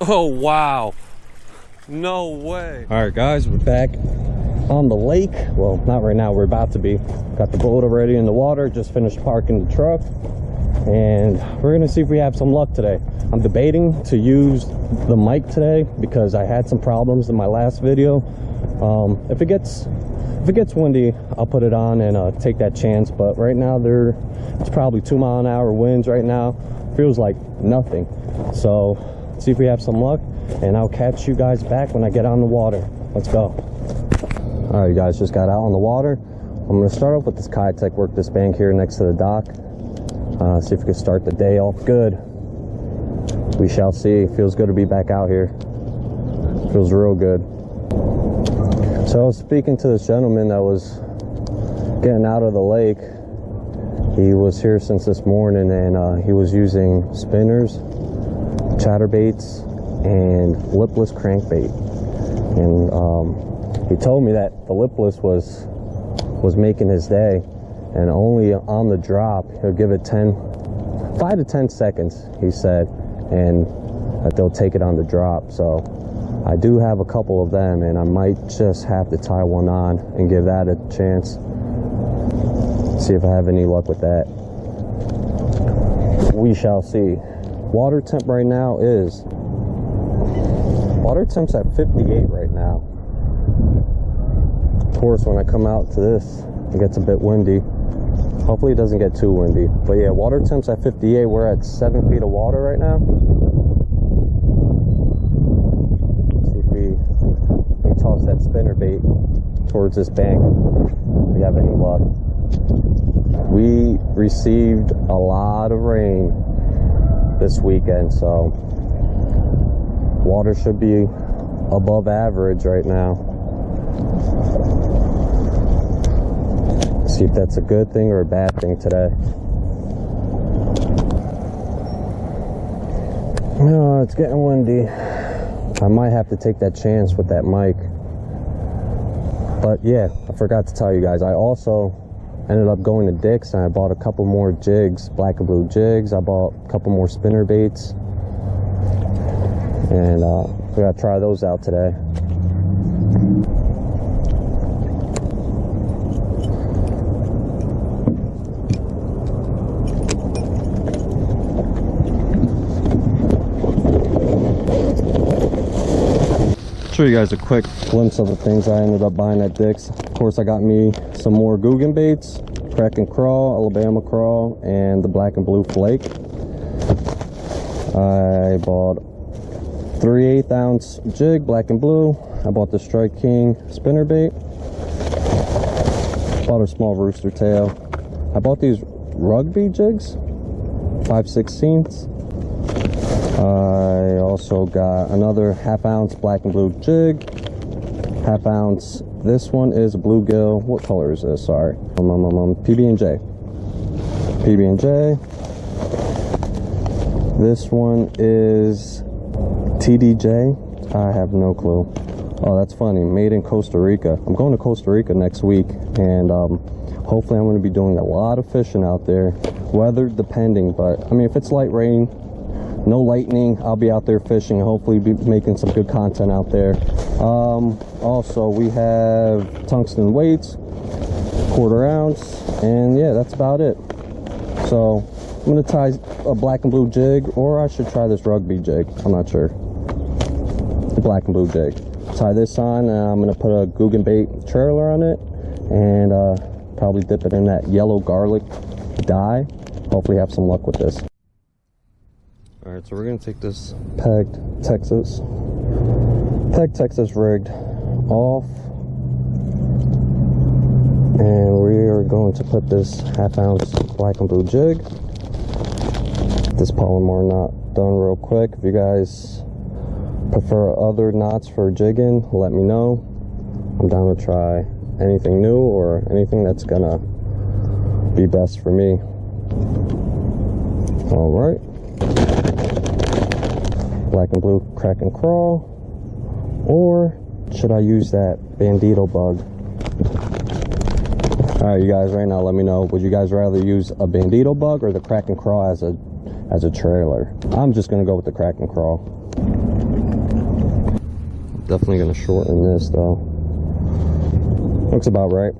Oh, wow. No way. All right, guys, we're back on the lake. Well, not right now. We're about to be. Got the boat already in the water. Just finished parking the truck. And we're going to see if we have some luck today. I'm debating to use the mic today because I had some problems in my last video. If it gets windy, I'll put it on and take that chance. But right now, it's probably 2-mile-an-hour winds right now. Feels like nothing. So let's see if we have some luck, and I'll catch you guys back when I get on the water. Let's go. All right, you guys, just got out on the water. I'm going to start off with this kayak, work this bank here next to the dock. See if we can start the day off good. We shall see. Feels good to be back out here. Feels real good. So I was speaking to this gentleman that was getting out of the lake. He was here since this morning, and he was using spinners, chatterbaits, and lipless crankbait. And he told me that the lipless was making his day, and only on the drop he'll give it 5 to 10 seconds, he said, and that they'll take it on the drop. So I do have a couple of them, and I might just have to tie one on and give that a chance. See if I have any luck with that. We shall see. Water temp right now is, water temp's at 58 right now. Of course, when I come out to this, it gets a bit windy. Hopefully it doesn't get too windy. But yeah, water temp's at 58. We're at 7 feet of water right now. Let's see if we toss that spinner bait towards this bank. If we have any luck. We received a lot of rain this weekend, so water should be above average right now. See if that's a good thing or a bad thing today. No, it's getting windy. I might have to take that chance with that mic. But yeah, I forgot to tell you guys, I also ended up going to Dick's and I bought a couple more jigs, black and blue jigs. I bought a couple more spinner baits, and we gotta try those out today. Show you guys a quick glimpse of the things I ended up buying at Dick's. Of course, I got me some more Guggen baits, crack and crawl, Alabama crawl, and the black and blue flake. I bought 3/8 ounce jig, black and blue. I bought the Strike King spinner bait. Bought a small rooster tail. I bought these rugby jigs, 5/16. I also got another 1/2 ounce black and blue jig, 1/2 ounce. This one is a bluegill. What color is this? Sorry, PB&J. PB&J. This one is TDJ. I have no clue. Oh, that's funny. Made in Costa Rica. I'm going to Costa Rica next week, and hopefully I'm going to be doing a lot of fishing out there, weather depending. But I mean, if it's light rain, no lightning, I'll be out there fishing and hopefully be making some good content out there. Also, we have tungsten weights, 1/4 ounce, and yeah, that's about it. So I'm gonna tie a black and blue jig, or I should try this rugby jig. I'm not sure. The black and blue jig. Tie this on, and I'm gonna put a Guggen bait trailer on it, and probably dip it in that yellow garlic dye. Hopefully have some luck with this. All right, so we're gonna take this Peg Texas rigged off, and we are going to put this 1/2 ounce black and blue jig. This Palomar knot done real quick. If you guys prefer other knots for jigging, let me know. I'm down to try anything new or anything that's gonna be best for me. All right. Black and blue crack and crawl, or should I use that bandito bug? All right, you guys, right now let me know, would you guys rather use a bandito bug or the crack and crawl as a trailer? I'm just gonna go with the crack and crawl. definitely gonna shorten this though. Looks about right.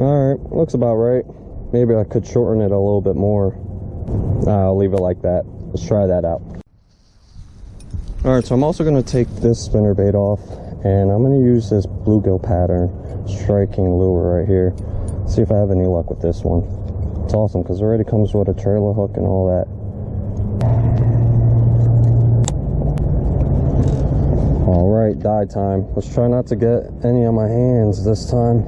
All right, looks about right. Maybe I could shorten it a little bit more. I'll leave it like that. Let's try that out. All right, so I'm also gonna take this spinnerbait off, and I'm gonna use this bluegill pattern striking lure right here. See if I have any luck with this one. It's awesome because it already comes with a trailer hook and all that. All right, dye time. Let's try not to get any on my hands this time.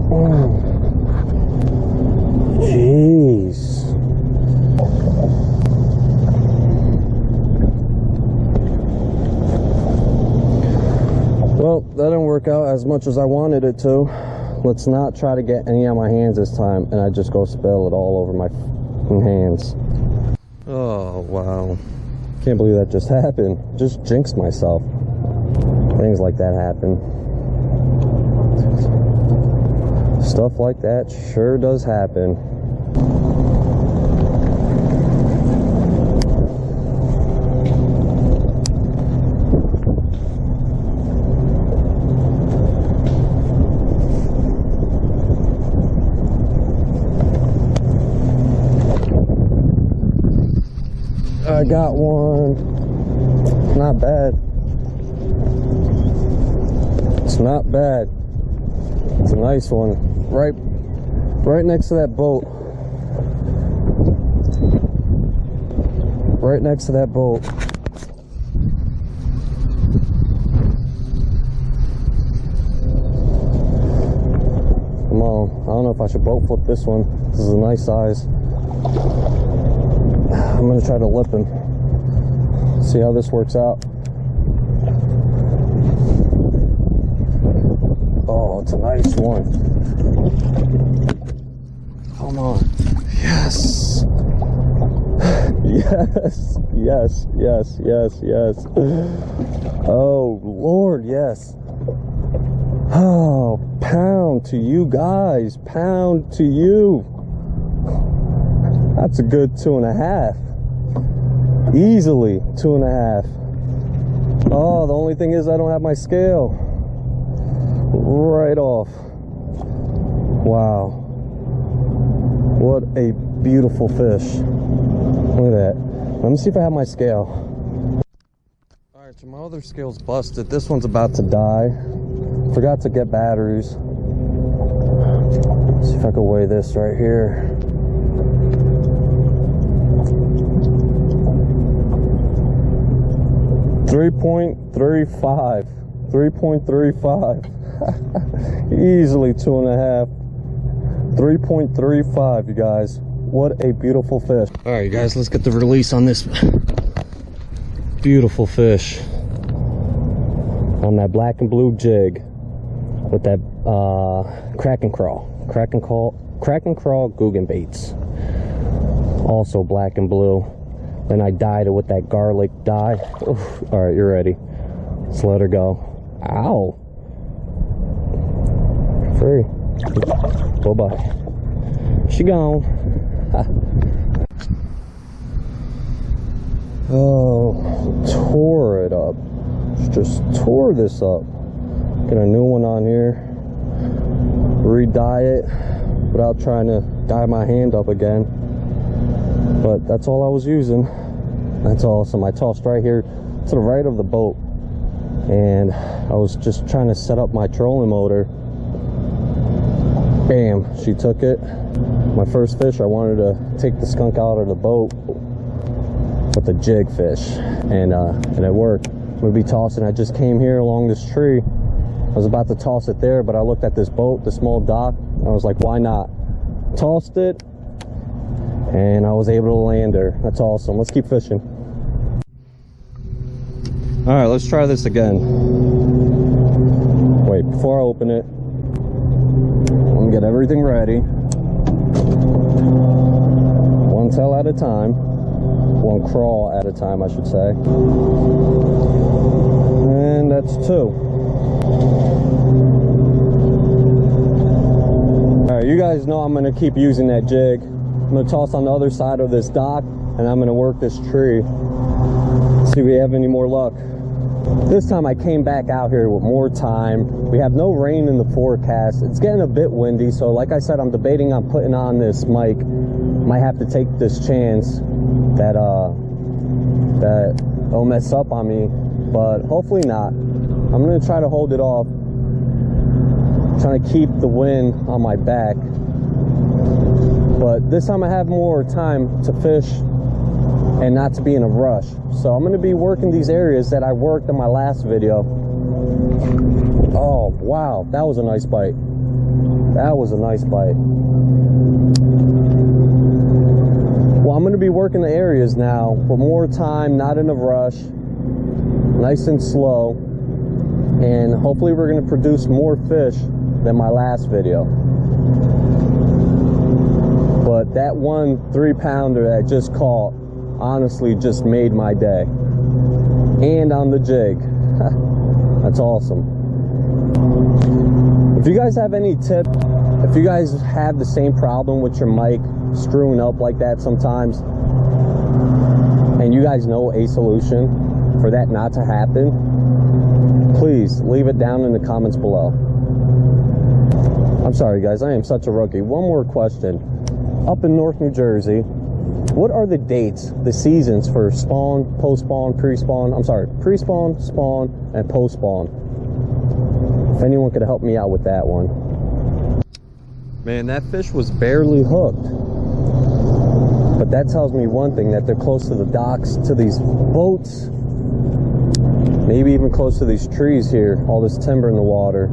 Oh, jeez. Well, that didn't work out as much as I wanted it to. Let's not try to get any on my hands this time, and I just go spill it all over my hands. Oh, wow. Can't believe that just happened. Just jinxed myself. Things like that happen. Stuff like that sure does happen. I got one. Not bad. It's not bad. It's a nice one. Right next to that boat. Right next to that boat. Come on. I don't know if I should boat flip this one. This is a nice size. I'm gonna try to lip him. See how this works out. Oh, it's a nice one. Come on. Yes. Yes. Yes. Yes. Yes. Yes. Oh, Lord, yes. Oh, pound to you guys. Pound to you. That's a good 2.5. Easily 2.5. Oh, the only thing is I don't have my scale. Right off. Wow. What a beautiful fish. Look at that. Let me see if I have my scale. Alright, so my other scale's busted. This one's about to die. Forgot to get batteries. Let's see if I can weigh this right here. 3.35. 3.35. Easily 2.5. 3.35, you guys. What a beautiful fish. All right, you guys, let's get the release on this beautiful fish on that black and blue jig with that crack and crawl Guggen baits. Also black and blue. Then I dyed it with that garlic dye. Oof. All right, you're ready. Let's let her go. Ow. Free. Bye-bye. She gone. Oh, tore it up. Just tore this up. Get a new one on here. Re-dye it without trying to dye my hand up again. But that's all I was using. That's awesome. I tossed right here to the right of the boat, and I was just trying to set up my trolling motor. Bam, she took it. My first fish, I wanted to take the skunk out of the boat with a jig fish, and it worked. I'm gonna be tossing. I just came here along this tree. I was about to toss it there, but I looked at this boat, the small dock, and I was like, why not? Tossed it, and I was able to land her. That's awesome. Let's keep fishing. All right, let's try this again. Wait, before I open it, let me get everything ready. One tail at a time. One crawl at a time, I should say. And that's 2. All right, you guys know I'm gonna keep using that jig. I'm gonna toss on the other side of this dock and I'm gonna work this tree. See if we have any more luck. This time I came back out here with more time. We have no rain in the forecast. It's getting a bit windy, so like I said, I'm debating on putting on this mic. Might have to take this chance that it'll mess up on me, but hopefully not. I'm gonna try to hold it off. Trying to keep the wind on my back. But this time I have more time to fish and not to be in a rush. So I'm gonna be working these areas that I worked in my last video. Oh, wow, that was a nice bite. That was a nice bite. Well, I'm gonna be working the areas now with more time, not in a rush, nice and slow. And hopefully we're gonna produce more fish than my last video. But that one 3-pounder that I just caught honestly just made my day. And on the jig. That's awesome. If you guys have any tip, if you guys have the same problem with your mic screwing up like that sometimes, and you guys know a solution for that not to happen, please leave it down in the comments below. I'm sorry guys, I am such a rookie. One more question. Up in North New Jersey, what are the dates, the seasons for spawn, post-spawn, pre-spawn? I'm sorry, pre-spawn, spawn, and post-spawn. If anyone could help me out with that one. Man, that fish was barely hooked. But that tells me one thing, that they're close to the docks, to these boats, maybe even close to these trees here, all this timber in the water.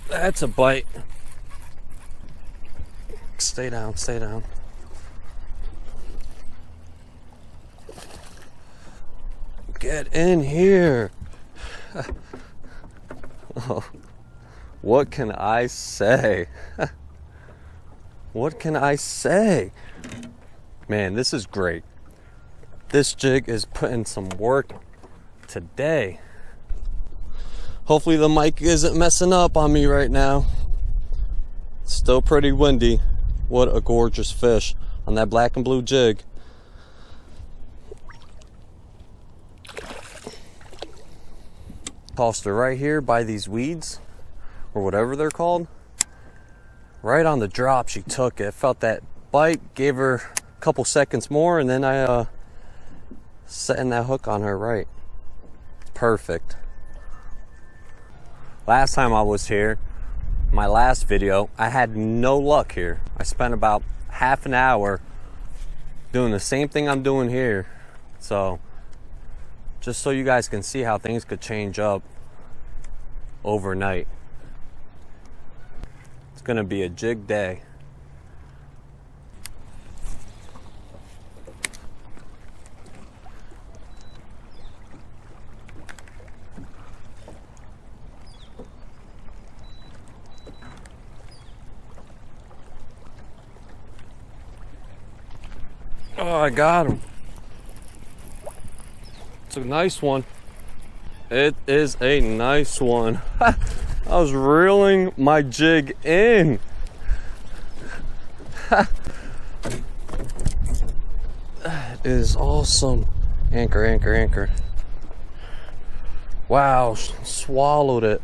That's a bite. Stay down, stay down. Get in here. Oh, what can I say? What can I say? Man, this is great. This jig is putting some work today. Hopefully the mic isn't messing up on me right now. It's still pretty windy. What a gorgeous fish on that black and blue jig. Tossed her right here by these weeds, or whatever they're called. Right on the drop she took it. Felt that bite, gave her a couple seconds more, and then I setting that hook on her right. Perfect. Last time I was here, my last video, I had no luck here. I spent about half an hour doing the same thing I'm doing here. So, just so you guys can see how things could change up overnight. It's gonna be a jig day. Oh, I got him. It's a nice one. It is a nice one. I was reeling my jig in. That is awesome. Anchor, anchor, anchor. Wow, swallowed it.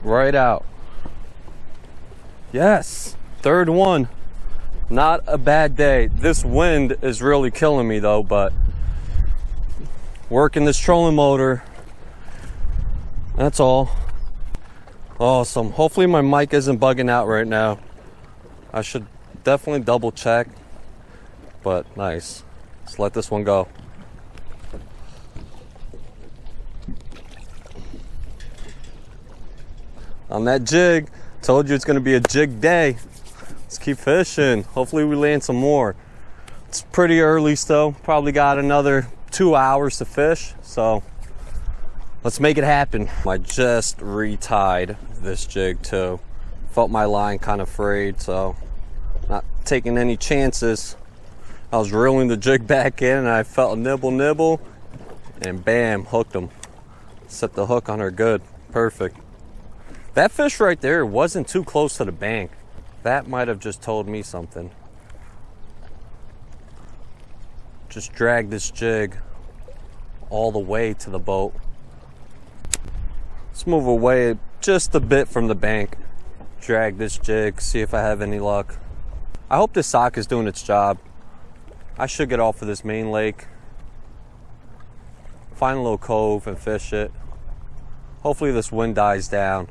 Right out. Yes, third one. Not a bad day. This wind is really killing me though, but working this trolling motor, that's all. Awesome. Hopefully my mic isn't bugging out right now. I should definitely double check, but nice. Let's let this one go. On that jig, told you it's gonna be a jig day. Let's keep fishing. Hopefully we land some more. It's pretty early still. Probably got another 2 hours to fish, so let's make it happen. I just retied this jig too. Felt my line kind of frayed, so not taking any chances. I was reeling the jig back in and I felt a nibble, and bam, hooked him. Set the hook on her good. Perfect. That fish right there wasn't too close to the bank. That might have just told me something. Just drag this jig all the way to the boat. Let's move away just a bit from the bank. Drag this jig, see if I have any luck. I hope this sock is doing its job. I should get off of this main lake, find a little cove and fish it. Hopefully this wind dies down.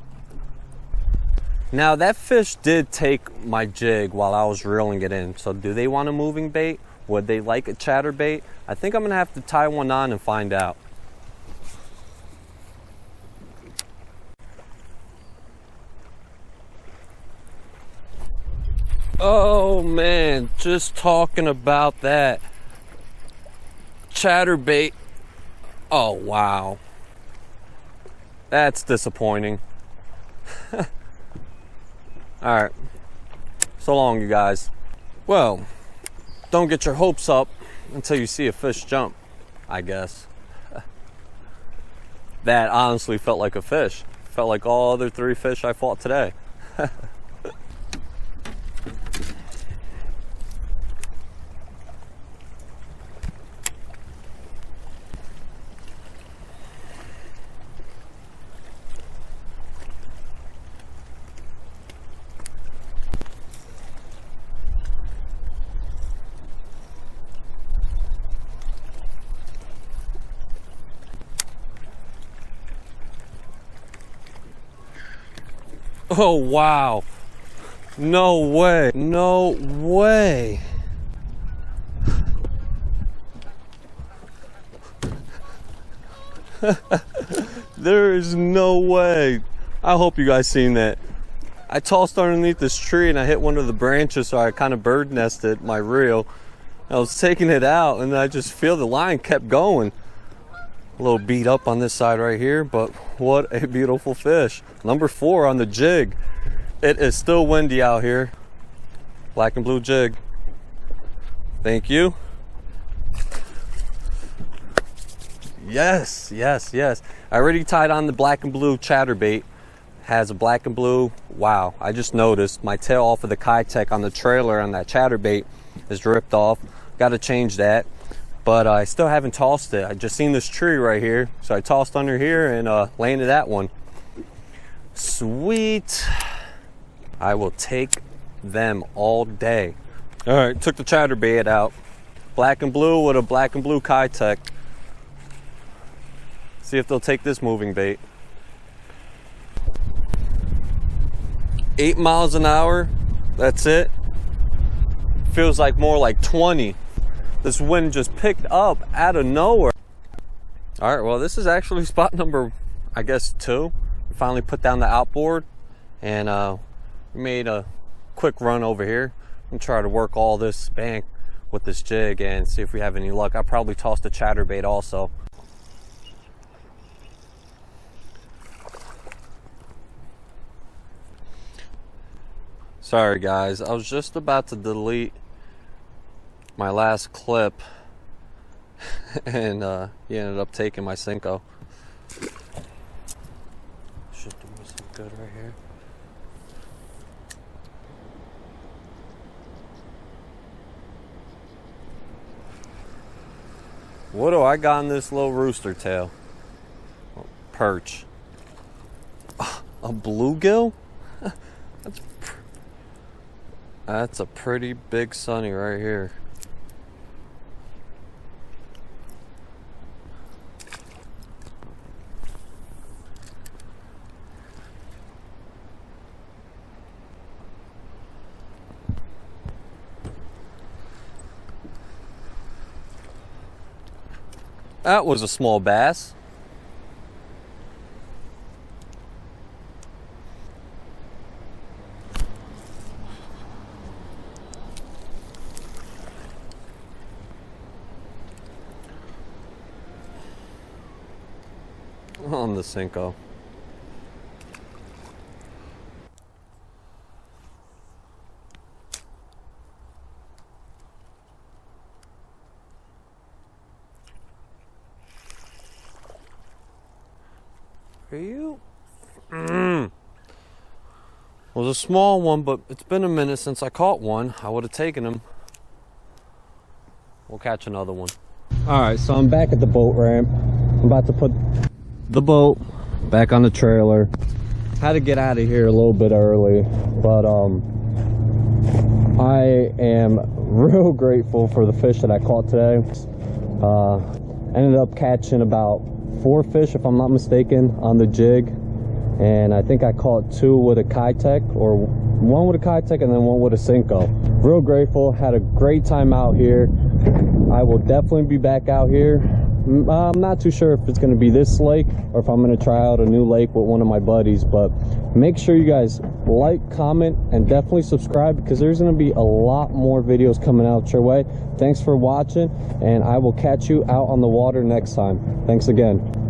Now that fish did take my jig while I was reeling it in. So do they want a moving bait? Would they like a chatterbait? I think I'm gonna have to tie one on and find out. Oh man, just talking about that chatterbait. Oh wow, that's disappointing. All right, so long you guys. Well, don't get your hopes up until you see a fish jump, I guess. That honestly felt like a fish. Felt like all other 3 fish I fought today. Oh wow, no way, no way. There is no way. I hope you guys seen that. I tossed underneath this tree and I hit one of the branches, so I kind of bird nested my reel. I was taking it out and I just feel the line kept going. A little beat up on this side right here, but what a beautiful fish. Number 4 on the jig. It is still windy out here. Black and blue jig. Thank you. Yes, yes, yes. I already tied on the black and blue chatterbait. Has a black and blue. Wow, I just noticed my tail off of the Kitech on the trailer on that chatterbait is ripped off. Got to change that. But I still haven't tossed it. I just seen this tree right here, so I tossed under here and landed that one. Sweet. I will take them all day. All right, took the chatterbait out. Black and blue with a black and blue Kitech. See if they'll take this moving bait. 8 miles an hour, that's it. Feels like more like 20. This wind just picked up out of nowhere. All right, well, this is actually spot number, I guess, 2. We finally put down the outboard and we made a quick run over here and try to work all this bank with this jig and see if we have any luck. I probably tossed a chatterbait also. Sorry guys, I was just about to delete my last clip and he ended up taking my Cinco. Should do me some good right here. What do I got in this little rooster tail? Perch. A bluegill? That's a pretty big sunny right here. That was a small bass. On the Cinco. Are you? Was a small one, but it's been a minute since I caught one. I would have taken him. We'll catch another one. All right, so I'm back at the boat ramp. I'm about to put the boat back on the trailer. Had to get out of here a little bit early, but I am real grateful for the fish that I caught today. Ended up catching about 4 fish, if I'm not mistaken, on the jig. And I think I caught 2 with a Kitech, or 1 with a Kitech and then 1 with a Cinco. Real grateful, had a great time out here. I will definitely be back out here. I'm not too sure if it's going to be this lake or if I'm going to try out a new lake with one of my buddies, but make sure you guys like, comment, and definitely subscribe, because there's going to be a lot more videos coming out your way. Thanks for watching, and I will catch you out on the water next time. Thanks again.